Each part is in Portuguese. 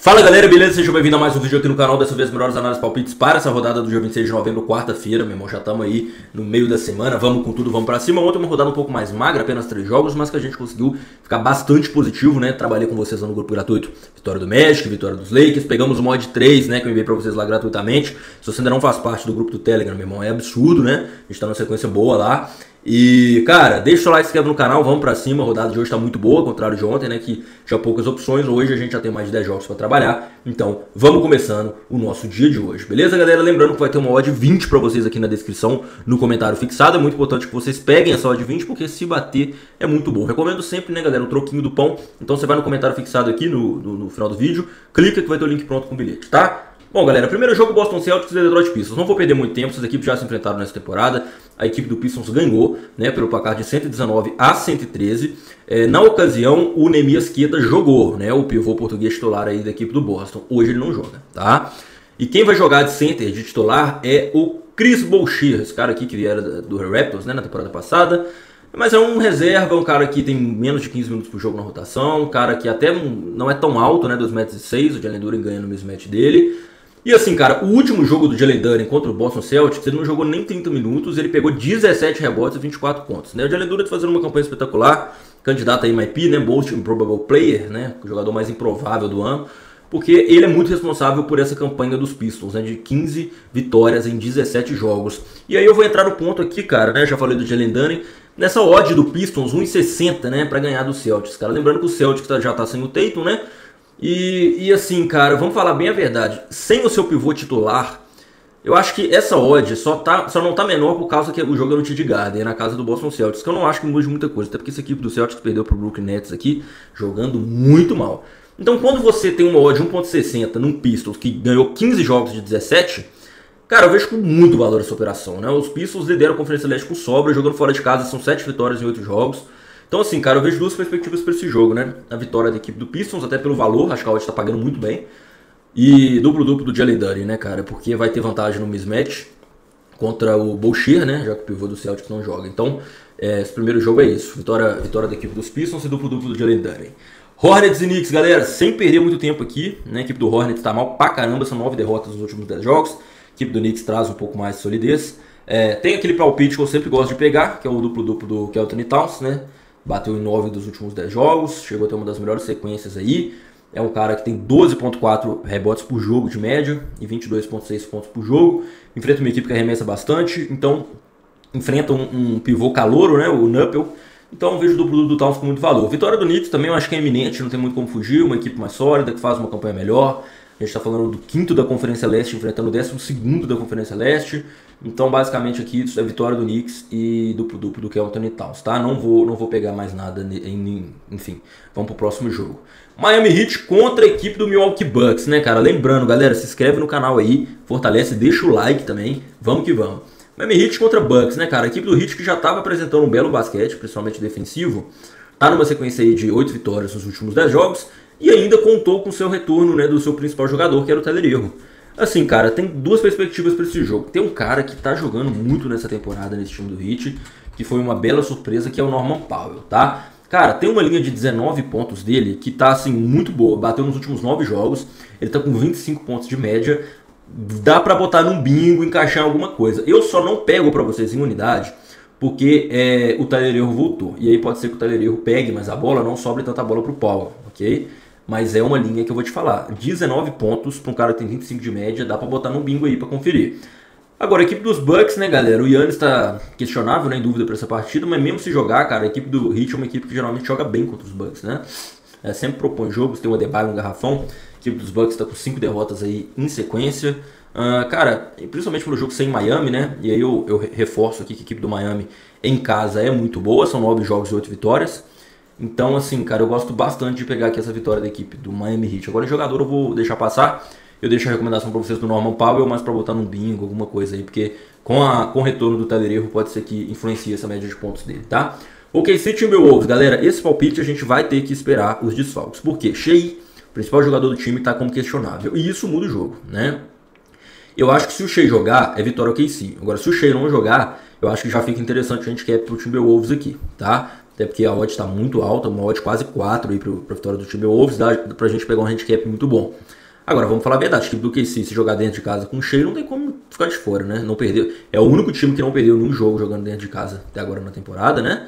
Fala galera, beleza? Sejam bem-vindos a mais um vídeo aqui no canal, dessa vez melhores análises palpites para essa rodada do dia 26 de novembro, quarta-feira, meu irmão, já estamos aí no meio da semana, vamos com tudo, vamos pra cima. Ontem uma rodada um pouco mais magra, apenas 3 jogos, mas que a gente conseguiu ficar bastante positivo, né? Trabalhei com vocês lá no grupo gratuito, vitória do Magic, vitória dos Lakers, pegamos o mod 3, né, que eu enviei pra vocês lá gratuitamente. Se você ainda não faz parte do grupo do Telegram, meu irmão, é absurdo, né? A gente tá numa sequência boa lá. E, cara, deixa o seu like, se inscreve no canal, vamos pra cima, a rodada de hoje tá muito boa, ao contrário de ontem, né, que tinha poucas opções. Hoje a gente já tem mais de 10 jogos pra trabalhar, então vamos começando o nosso dia de hoje, beleza, galera? Lembrando que vai ter uma odd 20 pra vocês aqui na descrição, no comentário fixado. É muito importante que vocês peguem essa odd 20, porque se bater é muito bom. Recomendo sempre, né, galera, o troquinho do pão. Então você vai no comentário fixado aqui no final do vídeo, clica que vai ter o link pronto com o bilhete, tá? Bom, galera, primeiro jogo Boston Celtics e Detroit Pistons. Não vou perder muito tempo, essas equipes já se enfrentaram nessa temporada. A equipe do Pistons ganhou, né, pelo placar de 119 a 113. Na ocasião, o Neemias Queta jogou, né, o pivô português titular aí da equipe do Boston. Hoje ele não joga, tá? E quem vai jogar de center, de titular, é o Chris Boucher, esse cara aqui que era do Raptors, né, na temporada passada. Mas é um reserva, um cara que tem menos de 15 minutos por jogo na rotação, um cara que até não é tão alto, né, 2,6 metros, o Jalen Duren ganha no mismatch dele. E assim, cara, o último jogo do Jalen Duren contra o Boston Celtics, ele não jogou nem 30 minutos, ele pegou 17 rebotes e 24 pontos, né? O Jalen Duren tá fazendo uma campanha espetacular, candidato a MIP, né? Most Improbable Player, né? O jogador mais improvável do ano, porque ele é muito responsável por essa campanha dos Pistons, né? De 15 vitórias em 17 jogos. E aí eu vou entrar no ponto aqui, cara, né? Já falei do Jalen Duren, nessa odd do Pistons, 1,60, né? Pra ganhar do Celtics, cara. Lembrando que o Celtics já tá sem o Tatum, né? E assim, cara, vamos falar bem a verdade, sem o seu pivô titular, eu acho que essa odd só não tá menor por causa que o jogo é no TD Garden, na casa do Boston Celtics, que eu não acho que mude muita coisa, até porque essa equipe do Celtics perdeu pro Brooklyn Nets aqui, jogando muito mal. Então quando você tem uma odd 1,60 num Pistons que ganhou 15 jogos de 17, cara, eu vejo com muito valor essa operação, né? Os Pistons lideram a Conferência Leste com sobra, jogando fora de casa, são 7 vitórias em 8 jogos. Então assim, cara, eu vejo duas perspectivas para esse jogo, né? A vitória da equipe do Pistons, até pelo valor, acho que a odd está pagando muito bem. E duplo-duplo do Jalen Duren, né, cara? Porque vai ter vantagem no mismatch contra o Boucher, né? Já que o pivô do Celtics não joga. Então, esse primeiro jogo é isso. Vitória da equipe dos Pistons e duplo-duplo do Jalen Duren. Hornets e Knicks, galera, sem perder muito tempo aqui, né? A equipe do Hornets tá mal pra caramba, são 9 derrotas nos últimos 10 jogos. A equipe do Knicks traz um pouco mais de solidez. Tem aquele palpite que eu sempre gosto de pegar, que é o duplo-duplo do Anthony Towns, né? Bateu em 9 dos últimos 10 jogos, chegou a ter uma das melhores sequências aí. É um cara que tem 12,4 rebotes por jogo de média e 22,6 pontos por jogo. Enfrenta uma equipe que arremessa bastante, então enfrenta um pivô calouro, né, o Nuppel. Então eu vejo o duplo do Towns com muito valor. Vitória do Knicks também eu acho que é iminente, não tem muito como fugir. Uma equipe mais sólida, que faz uma campanha melhor. A gente está falando do 5º da Conferência Leste, enfrentando o 12º da Conferência Leste. Então, basicamente, aqui é vitória do Knicks e duplo-duplo do Anthony Towns, tá? Não vou pegar mais nada, enfim. Vamos pro próximo jogo. Miami Heat contra a equipe do Milwaukee Bucks, né, cara? Lembrando, galera, se inscreve no canal aí, fortalece, deixa o like também. Vamos que vamos. Miami Heat contra Bucks, né, cara? A equipe do Heat que já estava apresentando um belo basquete, principalmente defensivo. Tá numa sequência aí de 8 vitórias nos últimos 10 jogos. E ainda contou com o seu retorno, né, do seu principal jogador, que era o Tyler Herro. Assim, cara, tem duas perspectivas para esse jogo. Tem um cara que tá jogando muito nessa temporada nesse time do Heat, que foi uma bela surpresa, que é o Norman Powell, tá? Cara, tem uma linha de 19 pontos dele que tá, assim, muito boa. Bateu nos últimos 9 jogos, ele tá com 25 pontos de média. Dá pra botar num bingo, encaixar em alguma coisa. Eu só não pego pra vocês em unidade, porque o Tyler Herro voltou. E aí pode ser que o Tyler Herro pegue, mas a bola não sobre tanta bola pro Powell, ok? Mas é uma linha que eu vou te falar. 19 pontos para um cara que tem 25 de média, dá para botar no bingo aí para conferir. Agora, a equipe dos Bucks, né, galera? O Giannis está questionável, né, em dúvida para essa partida, mas mesmo se jogar, cara, a equipe do Heat é uma equipe que geralmente joga bem contra os Bucks, né? Sempre propõe jogos, tem o Adebayo no garrafão. A equipe dos Bucks está com 5 derrotas aí em sequência. Cara, principalmente pelo jogo sem Miami, né? E aí eu reforço aqui que a equipe do Miami em casa é muito boa, são 9 jogos e 8 vitórias. Então, assim, cara, eu gosto bastante de pegar aqui essa vitória da equipe do Miami Heat. Agora, em jogador, eu vou deixar passar. Eu deixo a recomendação para vocês do Norman Powell, mas para botar num bingo, alguma coisa aí, porque com o retorno do Tyler Herro pode ser que influencie essa média de pontos dele, tá? Ok, City Timberwolves, galera, esse palpite a gente vai ter que esperar os desfalques. Por quê? Shai, principal jogador do time, tá como questionável. E isso muda o jogo, né? Eu acho que se o Shai jogar, é vitória ao KC. Agora, se o Shai não jogar, eu acho que já fica interessante a gente quer pro Timberwolves aqui, tá? até porque a odd está muito alta, uma odd quase 4 aí para a vitória do Timberwolves, dá pra gente pegar um handicap muito bom. Agora, vamos falar a verdade, o time do KC, se jogar dentro de casa com o Shea, não tem como ficar de fora, né? Não perdeu. É o único time que não perdeu nenhum jogo jogando dentro de casa até agora na temporada, né?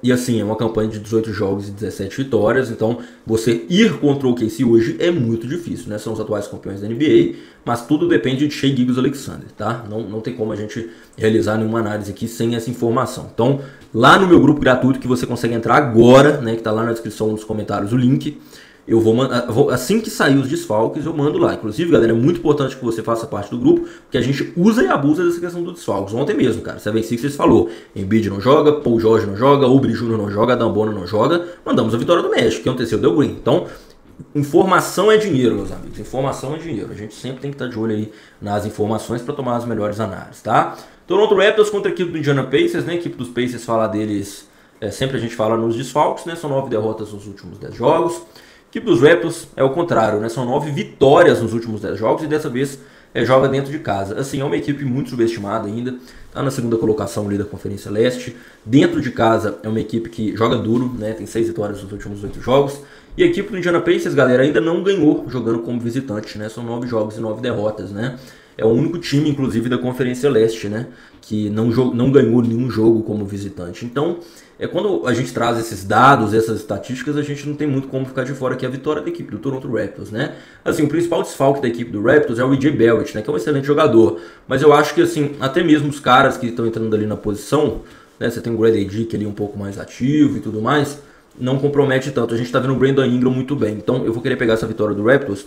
E assim, é uma campanha de 18 jogos e 17 vitórias, então você ir contra o KC hoje é muito difícil, né? São os atuais campeões da NBA, mas tudo depende de Shai Gilgeous-Alexander, tá? Não tem como a gente realizar nenhuma análise aqui sem essa informação. Então, lá no meu grupo gratuito, que você consegue entrar agora, né? Que tá lá na descrição dos comentários o link. Eu vou mandar, assim que sair os desfalques, eu mando lá. Inclusive, galera, é muito importante que você faça parte do grupo, porque a gente usa e abusa dessa questão dos desfalques. Ontem mesmo, cara, Seven Sixers falou, Embiid não joga, Paul George não joga, Oubre Jr. não joga, Dan Bono não joga, mandamos a vitória do Magic, que aconteceu, deu green. Então, informação é dinheiro, meus amigos, informação é dinheiro. A gente sempre tem que estar de olho aí nas informações para tomar as melhores análises, tá? Toronto Raptors contra a equipe do Indiana Pacers, né? A equipe dos Pacers, falar deles, sempre a gente fala nos desfalques, né? São 9 derrotas nos últimos 10 jogos. A equipe dos Raptors é o contrário, né? São 9 vitórias nos últimos 10 jogos e dessa vez joga dentro de casa. Assim, é uma equipe muito subestimada ainda, está na segunda colocação ali da Conferência Leste. Dentro de casa é uma equipe que joga duro, né? Tem 6 vitórias nos últimos 8 jogos. E a equipe do Indiana Pacers, galera, ainda não ganhou jogando como visitante, né? São 9 jogos e 9 derrotas, né? É o único time, inclusive, da Conferência Leste, né? Que não ganhou nenhum jogo como visitante. Então, quando a gente traz esses dados, essas estatísticas, a gente não tem muito como ficar de fora aqui a vitória da equipe do Toronto Raptors, né? Assim, o principal desfalque da equipe do Raptors é o E.J. Barrett, né? Que é um excelente jogador. Mas eu acho que, assim, até mesmo os caras que estão entrando ali na posição, né? Você tem o Grady Dick ali um pouco mais ativo e tudo mais, não compromete tanto. A gente tá vendo o Brandon Ingram muito bem. Então, eu vou querer pegar essa vitória do Raptors.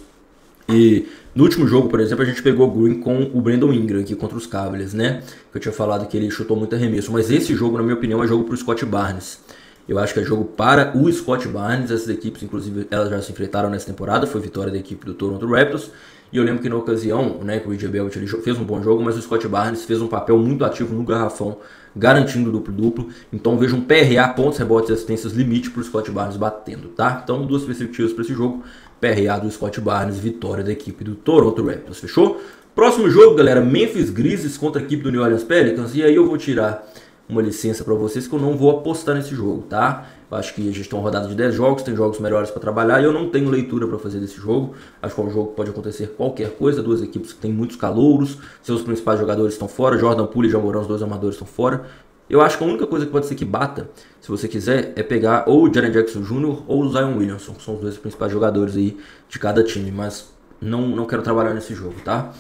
E no último jogo, por exemplo, a gente pegou o Green com o Brandon Ingram aqui contra os Cavaliers, né? Que eu tinha falado que ele chutou muito arremesso. Mas esse jogo, na minha opinião, é jogo para o Scott Barnes. Eu acho que é jogo para o Scott Barnes. Essas equipes, inclusive, elas já se enfrentaram nessa temporada. Foi vitória da equipe do Toronto Raptors. E eu lembro que na ocasião, né, que o E.J. Barrett ele fez um bom jogo, mas o Scott Barnes fez um papel muito ativo no garrafão, garantindo o duplo-duplo. Então vejo um PRA, pontos, rebotes e assistências limite para o Scott Barnes batendo, tá? Então duas perspectivas para esse jogo. PRA do Scott Barnes, vitória da equipe do Toronto Raptors, fechou? Próximo jogo, galera, Memphis Grizzlies contra a equipe do New Orleans Pelicans. E aí eu vou tirar uma licença para vocês que eu não vou apostar nesse jogo, tá? Eu acho que a gente tem uma rodada de 10 jogos, tem jogos melhores para trabalhar e eu não tenho leitura para fazer desse jogo. Acho que é um jogo que pode acontecer qualquer coisa, duas equipes que têm muitos calouros, seus principais jogadores estão fora, Jordan Poole e John Morant, os dois armadores estão fora. Eu acho que a única coisa que pode ser que bata, se você quiser, é pegar ou o Jaren Jackson Jr. ou o Zion Williamson, que são os dois principais jogadores aí de cada time, mas não quero trabalhar nesse jogo, tá?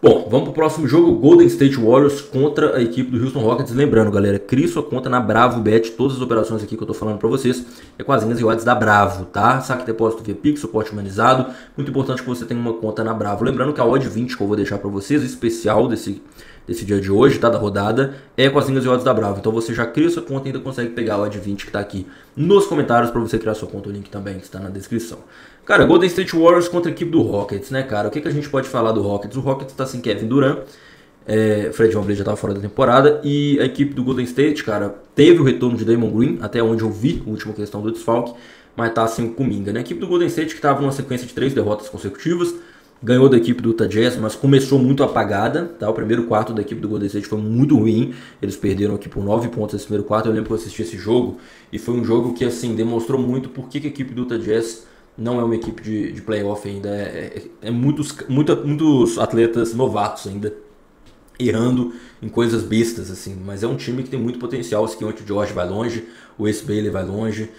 Bom, vamos pro próximo jogo, Golden State Warriors contra a equipe do Houston Rockets. Lembrando, galera, crie sua conta na Bravo Bet. Todas as operações aqui que eu tô falando pra vocês é com as linhas e odds da Bravo, tá? Saque depósito via Pix, suporte humanizado. Muito importante que você tenha uma conta na Bravo. Lembrando que a odd 20 que eu vou deixar pra vocês, especial desse dia de hoje, tá? Da rodada, é com as linhas e odds da Bravo. Então você já cria sua conta e ainda consegue pegar a odd 20 que tá aqui nos comentários pra você criar sua conta. O link também que está na descrição. Cara, Golden State Warriors contra a equipe do Rockets, né, cara? O que a gente pode falar do Rockets? O Rockets tá sem Kevin Durant, Fred VanVleet já tava fora da temporada, e a equipe do Golden State, cara, teve o retorno de Draymond Green, até onde eu vi a última questão do desfalque, mas tá sem o Kuminga, né? A equipe do Golden State que tava numa sequência de 3 derrotas consecutivas, ganhou da equipe do Utah Jazz, mas começou muito apagada, tá? O primeiro quarto da equipe do Golden State foi muito ruim, eles perderam aqui por 9 pontos nesse primeiro quarto. Eu lembro que eu assisti esse jogo, e foi um jogo que, assim, demonstrou muito por que a equipe do Utah Jazz não é uma equipe de playoff ainda, muitos atletas novatos ainda, errando em coisas bestas, assim, mas é um time que tem muito potencial. O Skeonte George vai longe, o Ace Bailey vai longe,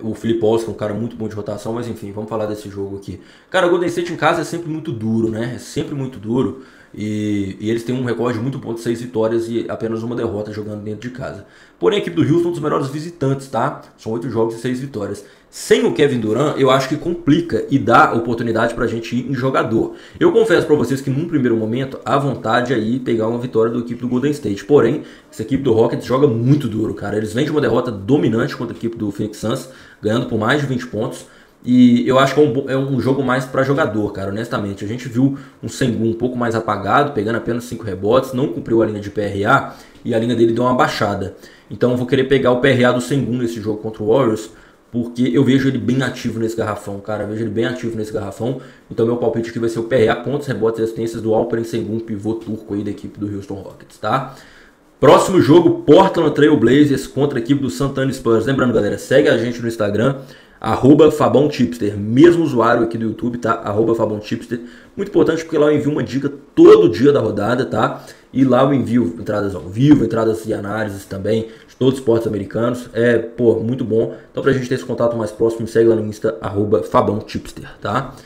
o Philip Paulson é um cara muito bom de rotação, mas enfim, vamos falar desse jogo aqui. Cara, o Golden State em casa é sempre muito duro, né? É sempre muito duro. E eles têm um recorde muito bom de 6 vitórias e apenas uma derrota jogando dentro de casa. Porém, a equipe do Houston é um dos melhores visitantes, tá? São 8 jogos e 6 vitórias. Sem o Kevin Durant, eu acho que complica e dá oportunidade pra gente ir em jogador. Eu confesso pra vocês que num primeiro momento, a vontade é ir pegar uma vitória da equipe do Golden State. Porém, essa equipe do Rockets joga muito duro, cara. Eles vêm de uma derrota dominante contra a equipe do Phoenix Suns, ganhando por mais de 20 pontos. E eu acho que é um jogo mais para jogador, cara, honestamente. A gente viu um Sengun um pouco mais apagado, pegando apenas 5 rebotes, não cumpriu a linha de PRA e a linha dele deu uma baixada. Então eu vou querer pegar o PRA do Sengun nesse jogo contra o Warriors, porque eu vejo ele bem ativo nesse garrafão, cara. Eu vejo ele bem ativo nesse garrafão. Então meu palpite aqui vai ser o PRA, pontos, rebotes e assistências do Alperen Sengun, pivô turco aí da equipe do Houston Rockets, tá? Próximo jogo, Portland Trail Blazers contra a equipe do San Antonio Spurs. Lembrando, galera, segue a gente no Instagram, @FabãoTipster, mesmo usuário aqui do YouTube, tá? @FabãoTipster. Muito importante porque lá eu envio uma dica todo dia da rodada, tá? E lá eu envio entradas ao vivo, entradas de análises também, de todos os esportes americanos. Muito bom. Então pra gente ter esse contato mais próximo, me segue lá no Insta, @FabãoTipster, tá?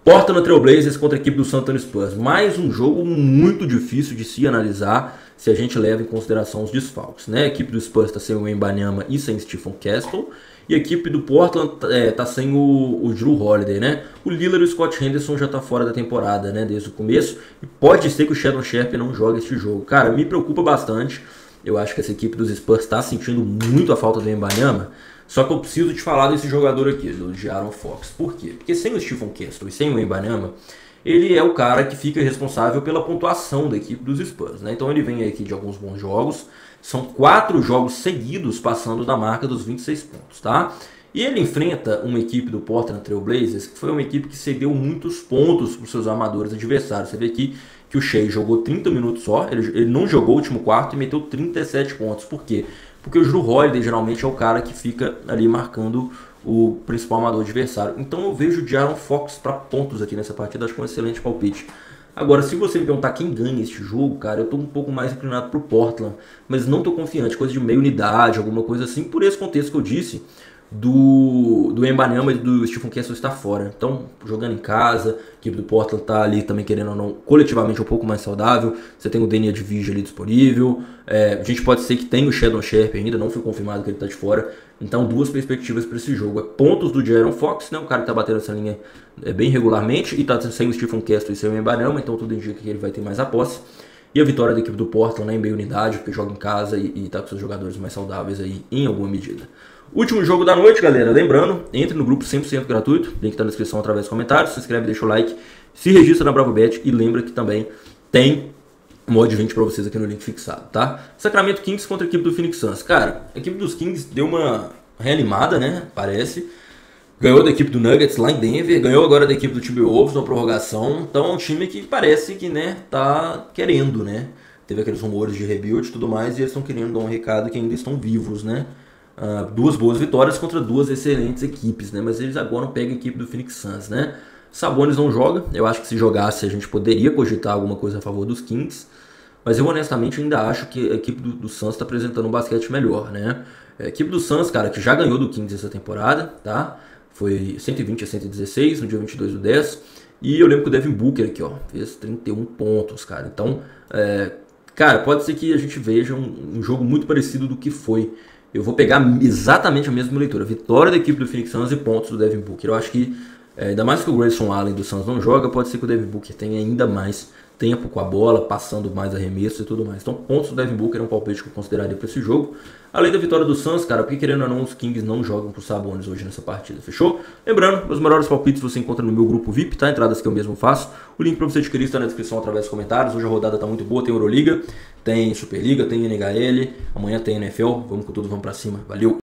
Portland Trail Blazers contra a equipe do San Antonio Spurs. Mais um jogo muito difícil de se analisar se a gente leva em consideração os desfalques, né? A equipe do Spurs está sem o Wembanyama e sem Stephen Castle. E a equipe do Portland tá sem o Jrue Holiday, né? O Lillard e o Scott Henderson já tá fora da temporada, né? Desde o começo. E pode ser que o Sheldon Sharp não jogue este jogo. Cara, me preocupa bastante. Eu acho que essa equipe dos Spurs está sentindo muito a falta do Wembanyama. Só que eu preciso te falar desse jogador aqui, do De'Aaron Fox. Por quê? Porque sem o Stephen Castle e sem o Wembanyama, ele é o cara que fica responsável pela pontuação da equipe dos Spurs, né? Então ele vem aqui de alguns bons jogos. São 4 jogos seguidos passando da marca dos 26 pontos, tá? E ele enfrenta uma equipe do Portland Trail Blazers, que foi uma equipe que cedeu muitos pontos para os seus armadores adversários. Você vê aqui que o Shai jogou 30 minutos só, ele não jogou o último quarto e meteu 37 pontos. Por quê? Porque o Jrue Holiday geralmente é o cara que fica ali marcando o principal armador adversário. Então eu vejo o De'Aaron Fox para pontos aqui nessa partida, acho que é um excelente palpite. Agora, se você me perguntar quem ganha este jogo, cara, eu tô um pouco mais inclinado pro Portland, mas não tô confiante, coisa de meia unidade, alguma coisa assim, por esse contexto que eu disse, do Wembanyama e do Stephen Castle estar fora. Então, jogando em casa, a equipe do Portland tá ali também querendo ou não, coletivamente um pouco mais saudável. Você tem o Danny Advige ali disponível. A gente pode ser que tenha o Sheldon Sharp ainda, não foi confirmado que ele tá de fora. Então, duas perspectivas para esse jogo. Pontos do De'Aaron Fox, né, o cara que tá batendo essa linha bem regularmente, e tá sem o Stephen Castle e sem o Wembanyama, então tudo indica que ele vai ter mais a posse. E a vitória da equipe do Portland, né, em meia unidade, porque joga em casa e tá com seus jogadores mais saudáveis aí em alguma medida. Último jogo da noite, galera. Lembrando, entre no grupo 100% gratuito. Link tá na descrição através dos comentários. Se inscreve, deixa o like. Se registra na BravoBet. E lembra que também tem mod 20 pra vocês aqui no link fixado, tá? Sacramento Kings contra a equipe do Phoenix Suns. Cara, a equipe dos Kings deu uma reanimada, né? Parece. Ganhou da equipe do Nuggets lá em Denver. Ganhou agora da equipe do Timberwolves na prorrogação. Então é um time que parece que, né, tá querendo, né? Teve aqueles rumores de rebuild e tudo mais. E eles estão querendo dar um recado que ainda estão vivos, né? Duas boas vitórias contra duas excelentes equipes, né? Mas eles agora pegam a equipe do Phoenix Suns, né? Sabonis não joga. Eu acho que se jogasse a gente poderia cogitar alguma coisa a favor dos Kings. Mas eu honestamente ainda acho que a equipe do Suns está apresentando um basquete melhor, né? A equipe do Suns, cara, que já ganhou do Kings essa temporada, tá? Foi 120-116 no dia 22/10. E eu lembro que o Devin Booker aqui, ó, fez 31 pontos, cara. Então, cara, pode ser que a gente veja um jogo muito parecido do que foi. Eu vou pegar exatamente a mesma leitura. Vitória da equipe do Phoenix Suns e pontos do Devin Booker. Eu acho que, ainda mais que o Grayson Allen do Suns não joga, pode ser que o Devin Booker tenha ainda mais tempo com a bola, passando mais arremesso e tudo mais. Então, pontos do Devin Booker é um palpite que eu consideraria para esse jogo. Além da vitória do Suns, cara, porque querendo ou não, os Kings não jogam pro Sabonis hoje nessa partida, fechou? Lembrando, meus melhores palpites você encontra no meu grupo VIP, tá? Entradas que eu mesmo faço. O link para você adquirir está na descrição através dos comentários. Hoje a rodada tá muito boa, tem Euroliga, tem Superliga, tem NHL, amanhã tem NFL. Vamos com tudo, vamos pra cima. Valeu!